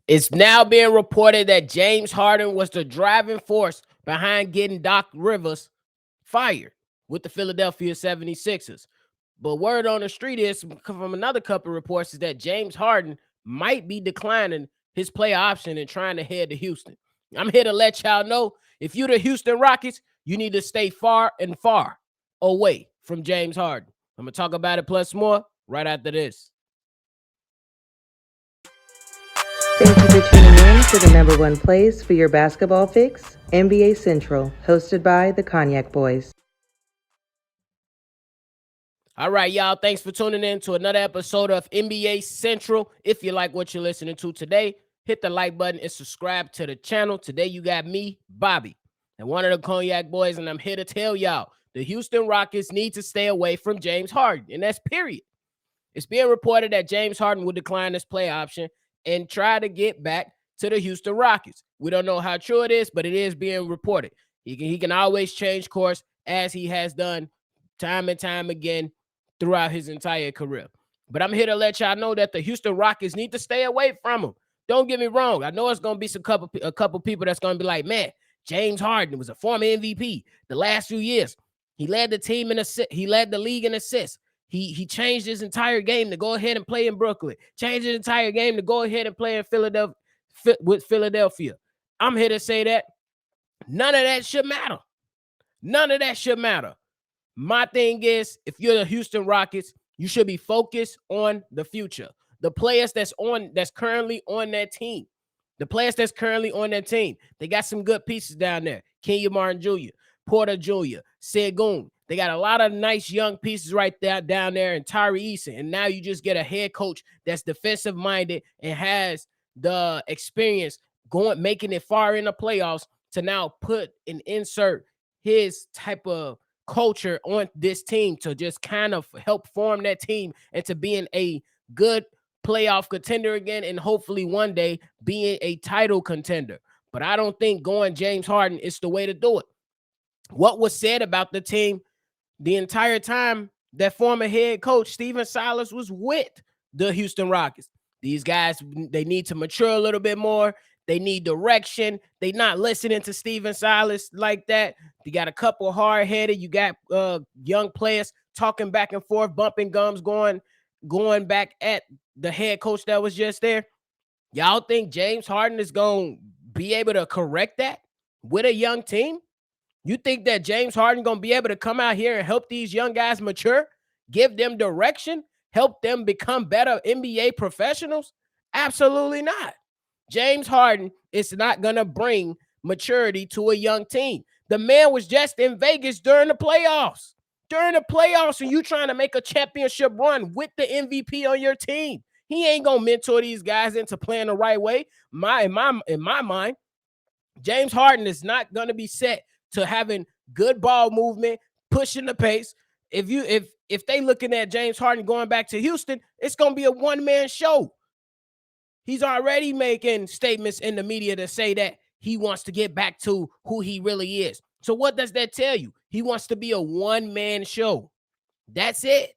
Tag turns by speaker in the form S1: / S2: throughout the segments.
S1: It's now being reported that James Harden was the driving force behind getting Doc Rivers fired with the Philadelphia 76ers. But word on the street is from another couple reports is that James Harden might be declining his player option and trying to head to Houston. I'm here to let y'all know, if you're the Houston Rockets, you need to stay far and far away from James Harden. I'm going to talk about it plus more right after this.
S2: Thank you for tuning in to the number one place for your basketball fix, NBA Central, hosted by the Cognac Boys.
S1: All right, y'all. Thanks for tuning in to another episode of NBA Central. If you like what you're listening to today, hit the like button and subscribe to the channel. Today, you got me, Bobby, and one of the Cognac Boys, and I'm here to tell y'all the Houston Rockets need to stay away from James Harden, and that's period. It's being reported that James Harden will decline this play option and try to get back to the Houston Rockets. We don't know how true it is, but it is being reported. He can always change course, as he has done time and time again throughout his entire career. But I'm here to let y'all know that the Houston Rockets need to stay away from him. Don't get me wrong. I know it's going to be a couple people that's going to be like, man, James Harden was a former MVP the last few years. He led the team in assists. He led the league in assists. He changed his entire game to go ahead and play in Brooklyn. Changed his entire game to go ahead and play in Philadelphia with Philadelphia. I'm here to say that none of that should matter. None of that should matter. My thing is, if you're the Houston Rockets, you should be focused on the future. The players that's currently on that team. The players that's currently on that team. They got some good pieces down there. Kenya Martin Jr., Porter Jr., Sengun. They got a lot of nice young pieces right there down there, and Tyree Eason. And now you just get a head coach that's defensive minded and has the experience making it far in the playoffs to now put and insert his type of culture on this team to just kind of help form that team into being a good playoff contender again, and hopefully one day being a title contender. But I don't think going James Harden is the way to do it. What was said about the team the entire time that former head coach Stephen Silas was with the Houston Rockets? These guys, they need to mature a little bit more. They need direction. They not listening to Stephen Silas like that. You got a couple hard-headed. You got young players talking back and forth, bumping gums, going back at the head coach that was just there. Y'all think James Harden is going to be able to correct that with a young team? You think that James Harden going to be able to come out here and help these young guys mature, give them direction, help them become better NBA professionals? Absolutely not. James Harden is not going to bring maturity to a young team. The man was just in Vegas during the playoffs. And you trying to make a championship run with the MVP on your team. He ain't going to mentor these guys into playing the right way. In my mind, James Harden is not going to be set to having good ball movement, pushing the pace. If they looking at James Harden going back to Houston, it's going to be a one-man show. He's already making statements in the media to say that he wants to get back to who he really is. So what does that tell you? He wants to be a one-man show. That's it.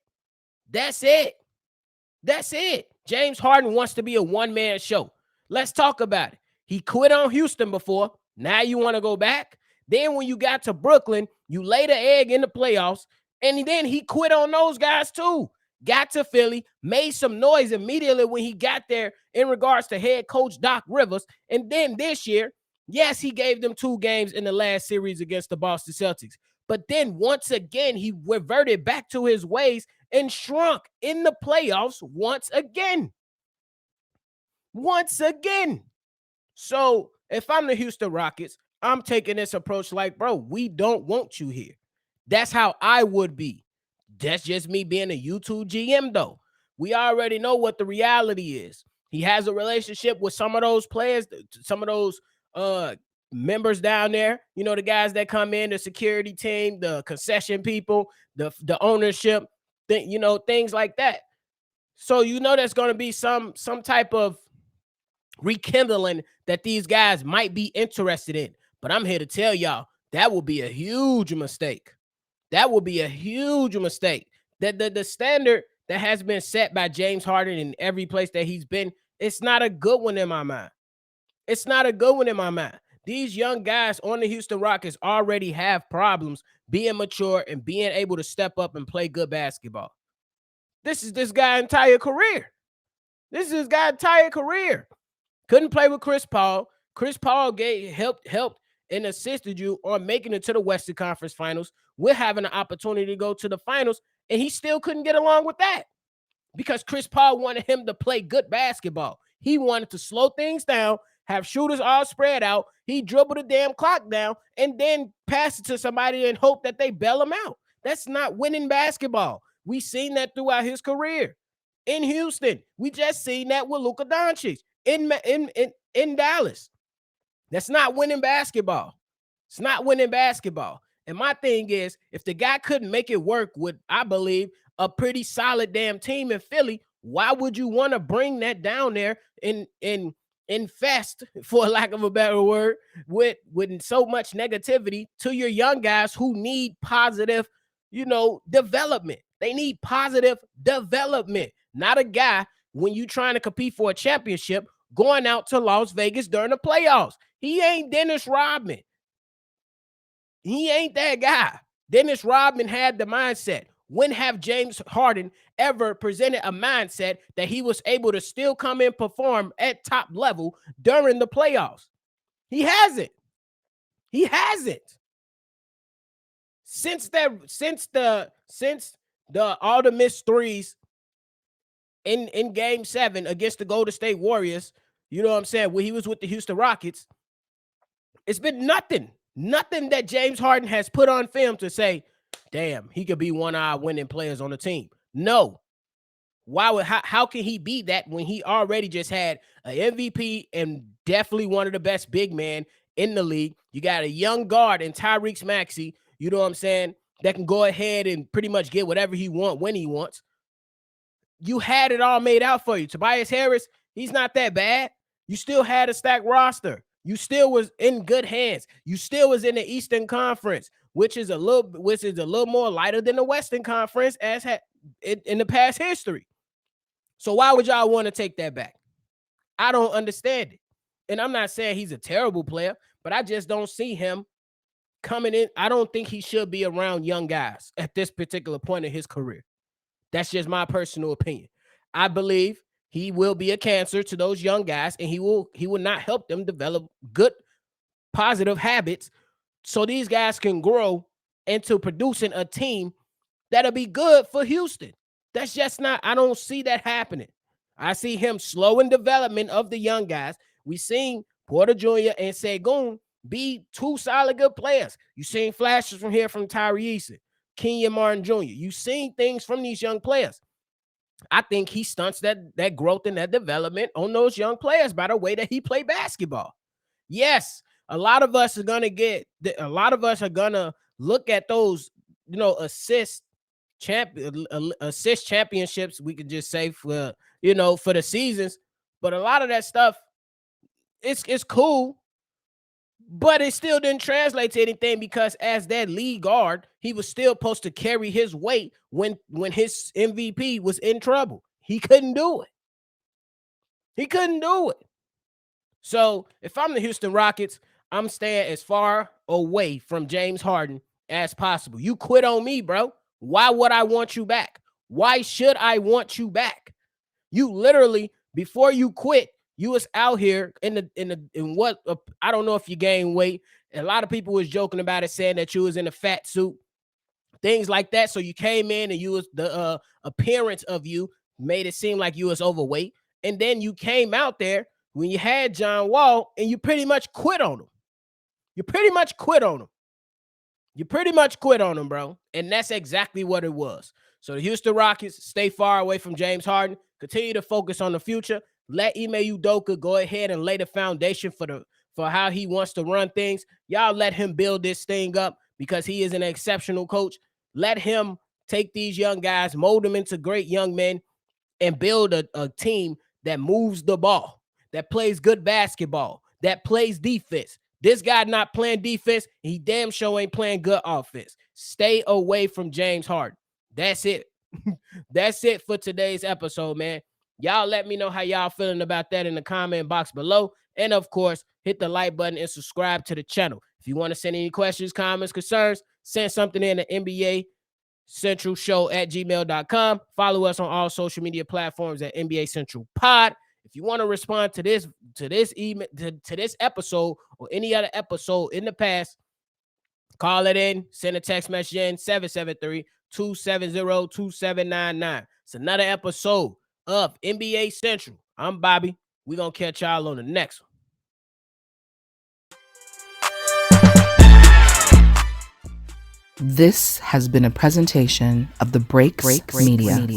S1: James Harden wants to be a one-man show. Let's talk about it. He quit on Houston before. Now you want to go back? Then when you got to Brooklyn, you laid an egg in the playoffs, and then he quit on those guys too. Got to Philly, made some noise immediately when he got there in regards to head coach Doc Rivers. And then this year, yes, he gave them 2 games in the last series against the Boston Celtics. But then once again, he reverted back to his ways and shrunk in the playoffs once again. So if I'm the Houston Rockets, I'm taking this approach like, bro, we don't want you here. That's how I would be. That's just me being a YouTube GM, though. We already know what the reality is. He has a relationship with some of those players, some of those members down there. You know, the guys that come in, the security team, the concession people, the ownership, things like that. So there's going to be some type of rekindling that these guys might be interested in. But I'm here to tell y'all that will be a huge mistake. That the standard that has been set by James Harden in every place that he's been, it's not a good one in my mind. It's not a good one in my mind. These young guys on the Houston Rockets already have problems being mature and being able to step up and play good basketball. This is this guy's entire career. This is his guy's entire career. Couldn't play with Chris Paul. Chris Paul helped and assisted you on making it to the Western Conference Finals. We're having an opportunity to go to the finals, and he still couldn't get along with that because Chris Paul wanted him to play good basketball. He wanted to slow things down, have shooters all spread out. He dribbled the damn clock down and then pass it to somebody and hope that they bail him out. That's not winning basketball. We seen that throughout his career. In Houston, we just seen that with Luka Doncic in Dallas. That's not winning basketball. It's not winning basketball. And my thing is, if the guy couldn't make it work with, I believe, a pretty solid damn team in Philly, why would you want to bring that down there and infest, for lack of a better word, with so much negativity to your young guys who need positive, development. They need positive development, not a guy when you trying to compete for a championship going out to Las Vegas during the playoffs. He ain't Dennis Rodman. He ain't that guy. Dennis Rodman had the mindset. When have James Harden ever presented a mindset that he was able to still come and perform at top level during the playoffs? He hasn't. He hasn't. Since the all the missed threes in game 7 against the Golden State Warriors, you know what I'm saying, when he was with the Houston Rockets, it's been nothing that James Harden has put on film to say, damn, he could be one of our winning players on the team. No. How can he be that when he already just had an MVP and definitely one of the best big men in the league? You got a young guard in Tyrese Maxey, you know what I'm saying, that can go ahead and pretty much get whatever he wants when he wants. You had it all made out for you. Tobias Harris, he's not that bad. You still had a stacked roster. You still was in good hands. You still was in the Eastern Conference, which is a little more lighter than the Western Conference as had in the past history. So why would y'all want to take that back? I don't understand it. And I'm not saying he's a terrible player, but I just don't see him coming in. I don't think he should be around young guys at this particular point in his career. That's just my personal opinion. I believe he will be a cancer to those young guys, and he will not help them develop good, positive habits so these guys can grow into producing a team that'll be good for Houston. That's just not, I don't see that happening. I see him slowing development of the young guys. We seen Porter Jr. and Sengun be two solid good players. You seen flashes from Tyrese, Kenyon Martin Jr. You seen things from these young players. I think he stunts that growth and that development on those young players by the way that he play basketball. Yes, a lot of us are gonna look at those, assist championships, we could just say for the seasons, but a lot of that stuff, it's cool, but it still didn't translate to anything because as that lead guard, he was still supposed to carry his weight when his MVP was in trouble. He couldn't do it. So if I'm the Houston Rockets, I'm staying as far away from James Harden as possible. You quit on me, bro. Why would I want you back? Why should I want you back? You literally, before you quit, you was out here in what I don't know if you gained weight. A lot of people was joking about it, saying that you was in a fat suit, things like that. So you came in and you was the appearance of you made it seem like you was overweight, and then you came out there when you had John Wall and you pretty much quit on him. You pretty much quit on him, bro. And that's exactly what it was. So the Houston Rockets, stay far away from James Harden. Continue to focus on the future. Let Ime Udoka go ahead and lay the foundation for how he wants to run things. Y'all let him build this thing up because he is an exceptional coach. Let him take these young guys, mold them into great young men, and build a team that moves the ball, that plays good basketball, that plays defense. This guy not playing defense. He damn sure ain't playing good offense. Stay away from James Harden. That's it. That's it for today's episode, man. Y'all let me know how y'all feeling about that in the comment box below. And of course, hit the like button and subscribe to the channel. If you want to send any questions, comments, concerns, send something in the NBA Central Show at gmail.com. Follow us on all social media platforms at NBA Central Pod. If you want to respond to this email, to this episode or any other episode in the past, call it in, send a text message in 773-270-2799. It's another episode of NBA Central. I'm Bobby. We're going to catch y'all on the next one.
S3: This has been a presentation of the Breaks Media.